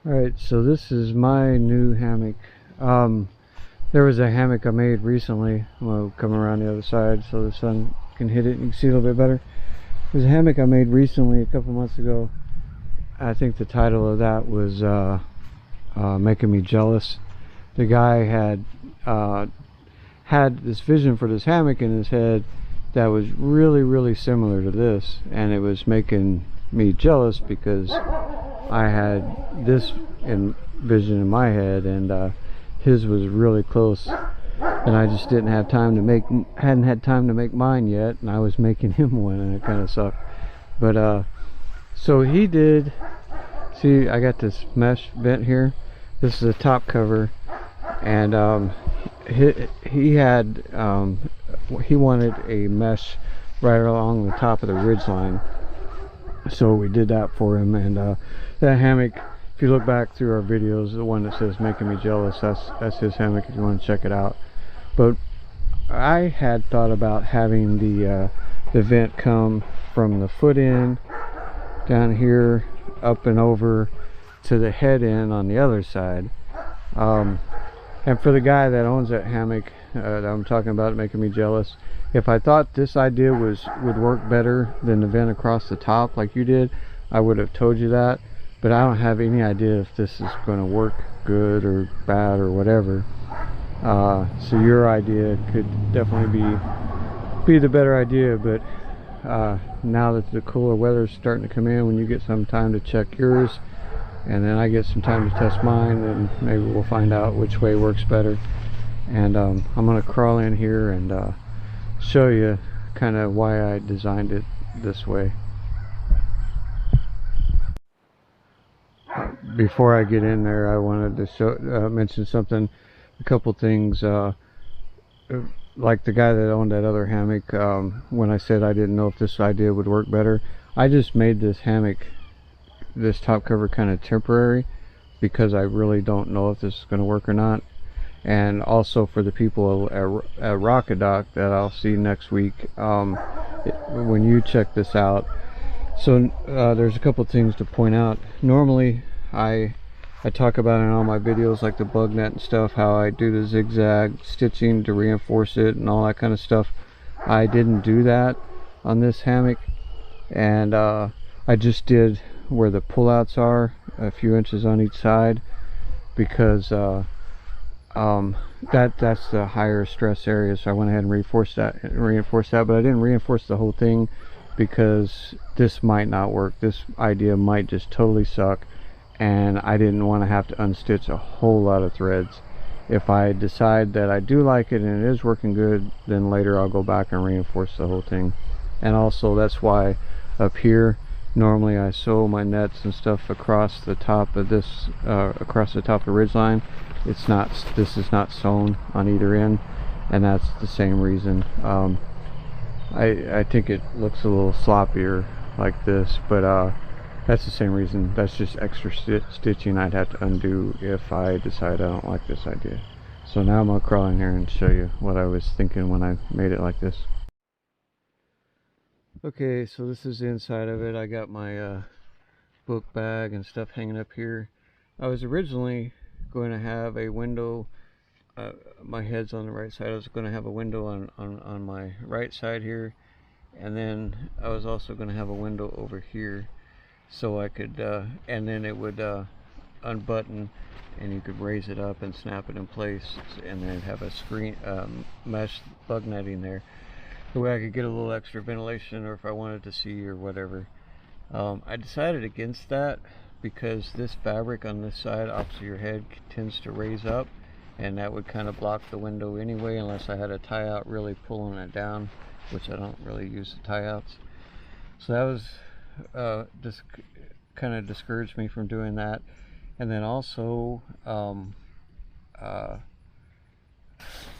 Alright, so this is my new hammock. There was a hammock I made recently. I'm going to come around the other side so the sun can hit it and you can see a little bit better. There's a hammock I made recently, a couple months ago. I think the title of that was Making Me Jealous. The guy had this vision for this hammock in his head that was really similar to this, and it was making me jealous because I had this vision in my head, and his was really close, and I just hadn't had time to make mine yet, and I was making him one, and it kind of sucked. But so he did. See, I got this mesh vent here. This is a top cover, and he wanted a mesh right along the top of the ridge line, so we did that for him. And that hammock, if you look back through our videos, the one that says Making Me Jealous, that's his hammock if you want to check it out. But I had thought about having the vent come from the foot end down here up and over to the head end on the other side. And for the guy that owns that hammock that I'm talking about, Making Me Jealous, if I thought this idea would work better than the vent across the top like you did, I would have told you that. But I don't have any idea if this is going to work good or bad or whatever. So your idea could definitely be the better idea. But now that the cooler weather is starting to come in, when you get some time to check yours and then I get some time to test mine, then maybe we'll find out which way works better. And I'm going to crawl in here and show you kind of why I designed it this way. Before I get in there, I wanted to mention something, a couple things. Like the guy that owned that other hammock, when I said I didn't know if this idea would work better, I just made this hammock, this top cover, kind of temporary because I really don't know if this is going to work or not. And also for the people at Rocket Dock that I'll see next week, when you check this out. So there's a couple things to point out. Normally I talk about in all my videos, like the bug net and stuff, how I do the zigzag stitching to reinforce it and all that kind of stuff. I didn't do that on this hammock, and I just did where the pullouts are, a few inches on each side, because that's the higher stress area. So I went ahead and reinforced that, but I didn't reinforce the whole thing because this might not work. This idea might just totally suck, and I didn't want to have to unstitch a whole lot of threads. If I decide that I do like it and it is working good, then later I'll go back and reinforce the whole thing. And also that's why up here normally I sew my nets and stuff across the top of this, across the top of the ridge line. This is not sewn on either end, and that's the same reason. I think it looks a little sloppier like this, but that's the same reason. That's just extra stitching I'd have to undo if I decide I don't like this idea. So now I'm gonna crawl in here and show you what I was thinking when I made it like this. Okay, so this is the inside of it. I got my book bag and stuff hanging up here. I was originally going to have a window, my head's on the right side. I was going to have a window on my right side here, and then I was also going to have a window over here, so I could and then it would unbutton and you could raise it up and snap it in place, and then have a screen mesh bug netting there, the way I could get a little extra ventilation, or if I wanted to see or whatever. I decided against that because this fabric on this side opposite your head tends to raise up, and that would kind of block the window anyway, unless I had a tie out really pulling it down, which I don't really use the tie outs. So that was just kind of discouraged me from doing that. And then also there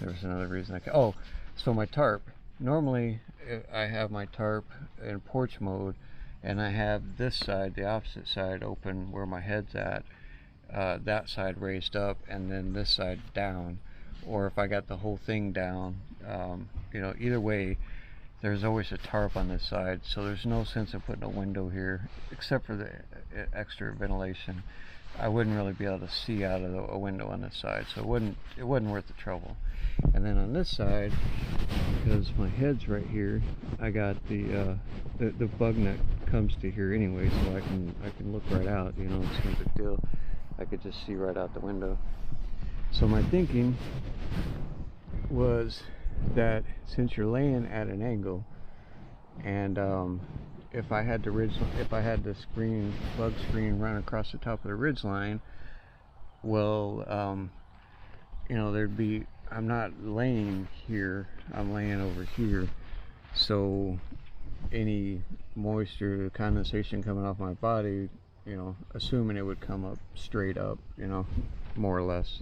was another reason so my tarp. Normally I have my tarp in porch mode, and I have this side, the opposite side, open where my head's at, that side raised up, and then this side down. Or if I got the whole thing down, you know, either way there's always a tarp on this side, so there's no sense of putting a window here except for the extra ventilation. I wouldn't really be able to see out of a window on this side, so it wasn't worth the trouble. And then on this side, because my head's right here, I got the bug net comes to here anyway, so I can look right out. You know, it's no big deal. I could just see right out the window. So my thinking was that since you're laying at an angle, and if I had the bug screen run across the top of the ridge line, well, you know, I'm not laying here, I'm laying over here, so any moisture, condensation coming off my body, you know, assuming it would come up straight up, you know, more or less.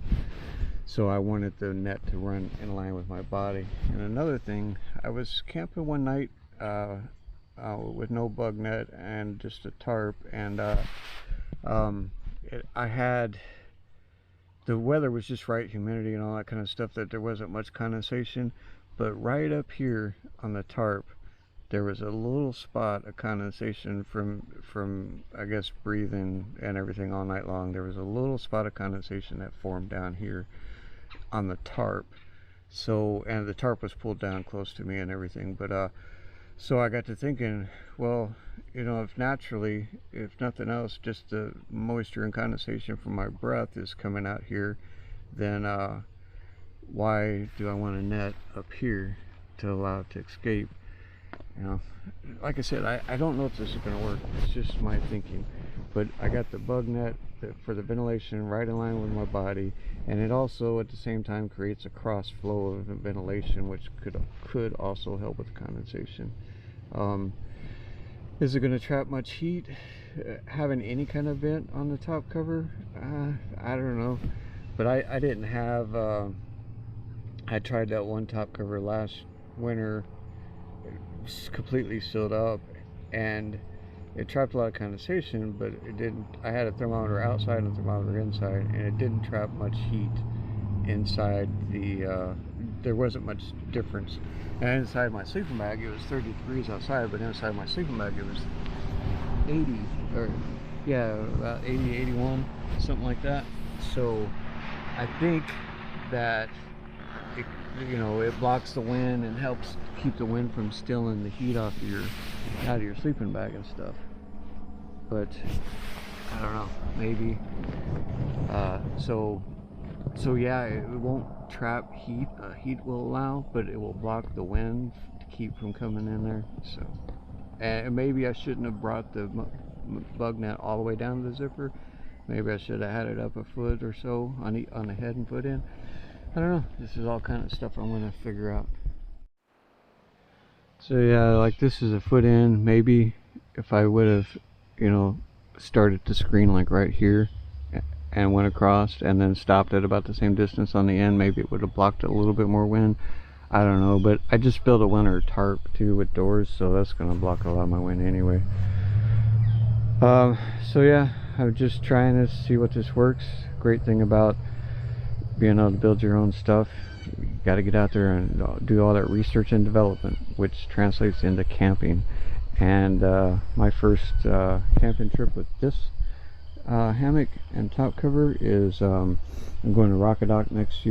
So I wanted the net to run in line with my body. And another thing, I was camping one night with no bug net and just a tarp, and the weather was just right, humidity and all that kind of stuff, that there wasn't much condensation. But right up here on the tarp, there was a little spot of condensation from I guess breathing and everything all night long. There was a little spot of condensation that formed down here on the tarp. So, and the tarp was pulled down close to me and everything, but so I got to thinking, well, you know, if naturally, if nothing else, just the moisture and condensation from my breath is coming out here, then why do I want a net up here to allow it to escape? You know, like I said, I don't know if this is going to work. It's just my thinking. But I got the bug net for the ventilation right in line with my body, and it also at the same time creates a cross flow of ventilation, which could also help with condensation. Is it going to trap much heat? Having any kind of vent on the top cover? I don't know. But I didn't have, I tried that one top cover last winter. It was completely sealed up, and it trapped a lot of condensation, but it didn't. I had a thermometer outside and a thermometer inside, and it didn't trap much heat inside the, there wasn't much difference. And inside my sleeping bag, it was 30 degrees outside, but inside my sleeping bag it was 80, or yeah, about 80, 81, something like that. So I think that it, you know, it blocks the wind and helps keep the wind from stealing the heat out of your sleeping bag and stuff. But I don't know, maybe. So yeah, it won't trap heat. Heat will allow, but it will block the wind to keep from coming in there. So, and maybe I shouldn't have brought the bug net all the way down to the zipper. Maybe I should have had it up a foot or so on the head and foot in. I don't know. This is all kind of stuff I'm going to figure out. So yeah, like this is a foot in. Maybe if I would have, you know, started the screen like right here and went across and then stopped at about the same distance on the end, maybe it would have blocked a little bit more wind. I don't know, but I just built a winter tarp too with doors, so that's going to block a lot of my wind anyway. So yeah, I'm just trying to see what this works. Great thing about being able to build your own stuff, you got to get out there and do all that research and development, which translates into camping. And my first camping trip with this hammock and top cover is I'm going to Rockadock next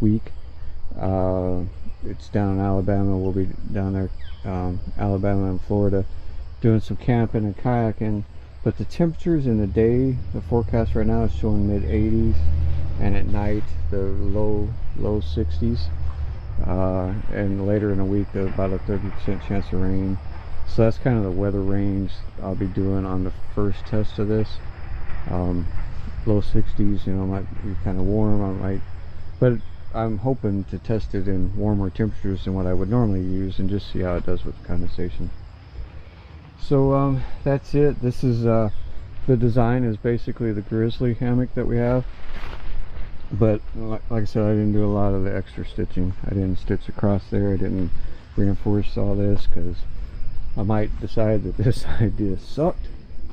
week. It's down in Alabama. We'll be down there, Alabama and Florida, doing some camping and kayaking. But the temperatures in the day, the forecast right now is showing mid 80s, and at night the low 60s, and later in the week about a 30% chance of rain. So that's kind of the weather range I'll be doing on the first test of this. Low 60s, you know, might be kind of warm. But I'm hoping to test it in warmer temperatures than what I would normally use and just see how it does with condensation. So that's it. This is the design is basically the grizzly hammock that we have, but like I said, I didn't do a lot of the extra stitching. I didn't stitch across there. I didn't reinforce all this because I might decide that this idea sucked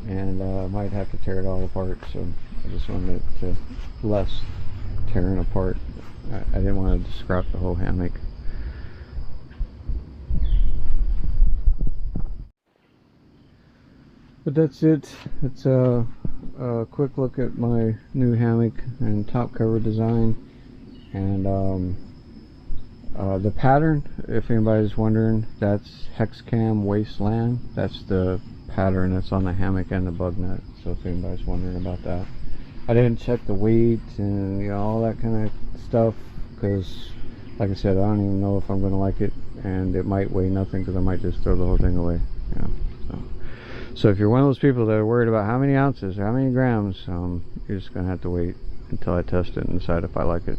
and I might have to tear it all apart. So I just wanted it to less tearing apart. I didn't want to scrap the whole hammock. But that's it. It's a quick look at my new hammock and top cover design. And the pattern, if anybody's wondering, that's Hexcam Wasteland. That's the pattern that's on the hammock and the bug net. So if anybody's wondering about that, I didn't check the weight and, you know, all that kind of stuff, because like I said, I don't even know if I'm going to like it, and it might weigh nothing because I might just throw the whole thing away, you know. So if you're one of those people that are worried about how many ounces or how many grams, you're just going to have to wait until I test it and decide if I like it.